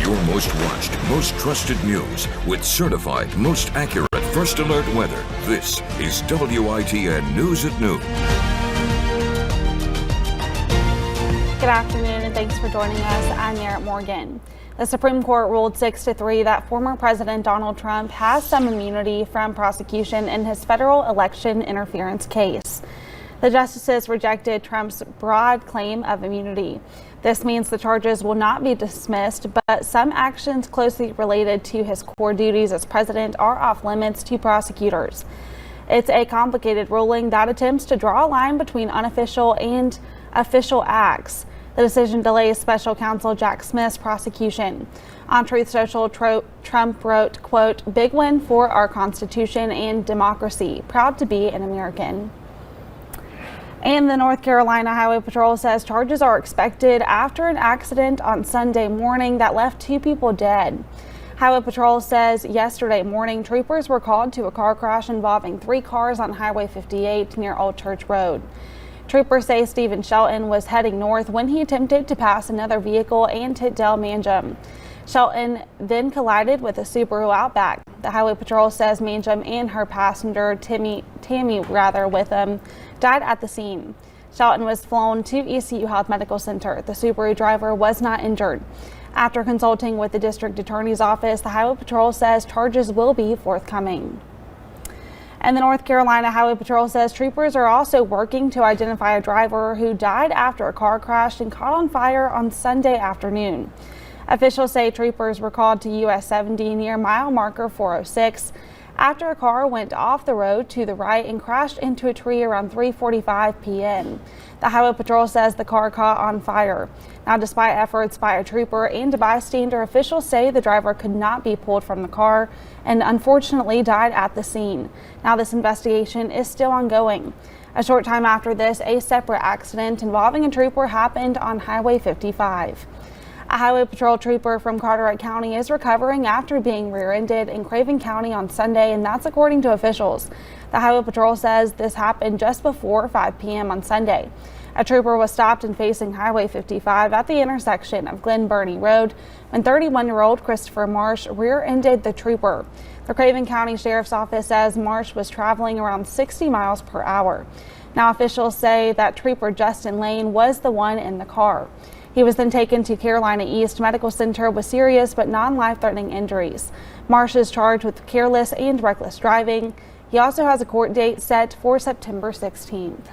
Your most watched, most trusted news with certified, most accurate first alert weather. This is WITN News at Noon. Good afternoon and thanks for joining us. I'm Merritt Morgan. The Supreme Court ruled 6-3 that former President Donald Trump has some immunity from prosecution in his federal election interference case. The justices rejected Trump's broad claim of immunity. This means the charges will not be dismissed, but some actions closely related to his core duties as president are off limits to prosecutors. It's a complicated ruling that attempts to draw a line between unofficial and official acts. The decision delays special counsel Jack Smith's prosecution. On Truth Social, Trump wrote, quote, "Big win for our Constitution and democracy. Proud to be an American." And the North Carolina Highway Patrol says charges are expected after an accident on Sunday morning that left 2 people dead. Highway Patrol says yesterday morning troopers were called to a car crash involving 3 cars on Highway 58 near Old Church Road. Troopers say Stephen Shelton was heading north when he attempted to pass another vehicle and hit Del Mangum. Shelton then collided with a Subaru Outback. The Highway Patrol says Mangum and her passenger, Tammy with him, died at the scene. Shelton was flown to ECU Health Medical Center. The Subaru driver was not injured. After consulting with the district attorney's office, the Highway Patrol says charges will be forthcoming. And the North Carolina Highway Patrol says troopers are also working to identify a driver who died after a car crashed and caught on fire on Sunday afternoon. Officials say troopers were called to US 70 near mile marker 406 after a car went off the road to the right and crashed into a tree around 3:45 p.m. The Highway Patrol says the car caught on fire. Now, despite efforts by a trooper and a bystander, officials say the driver could not be pulled from the car and unfortunately died at the scene. Now, this investigation is still ongoing. A short time after this, a separate accident involving a trooper happened on Highway 55. A Highway Patrol trooper from Carteret County is recovering after being rear-ended in Craven County on Sunday, and that's according to officials. The Highway Patrol says this happened just before 5 p.m. on Sunday. A trooper was stopped and facing Highway 55 at the intersection of Glen Burnie Road when 31-year-old Christopher Marsh rear-ended the trooper. The Craven County Sheriff's Office says Marsh was traveling around 60 miles per hour. Now, officials say that trooper Justin Lane was the one in the car. He was then taken to Carolina East Medical Center with serious but non-life-threatening injuries. Marsh is charged with careless and reckless driving. He also has a court date set for September 16th.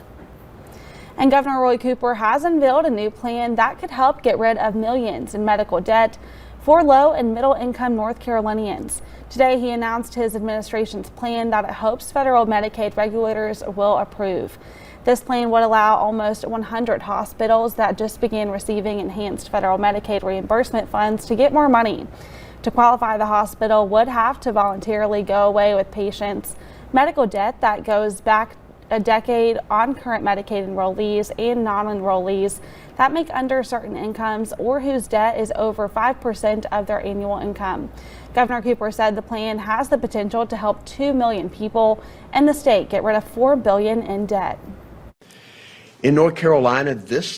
And Governor Roy Cooper has unveiled a new plan that could help get rid of millions in medical debt for low and middle income North Carolinians. Today, he announced his administration's plan that it hopes federal Medicaid regulators will approve. This plan would allow almost 100 hospitals that just began receiving enhanced federal Medicaid reimbursement funds to get more money. To qualify, the hospital would have to voluntarily go away with patients' medical debt that goes back a decade on current Medicaid enrollees and non-enrollees that make under certain incomes or whose debt is over 5% of their annual income. Governor Cooper said the plan has the potential to help 2 million people in the state get rid of $4 billion in debt. In North Carolina, this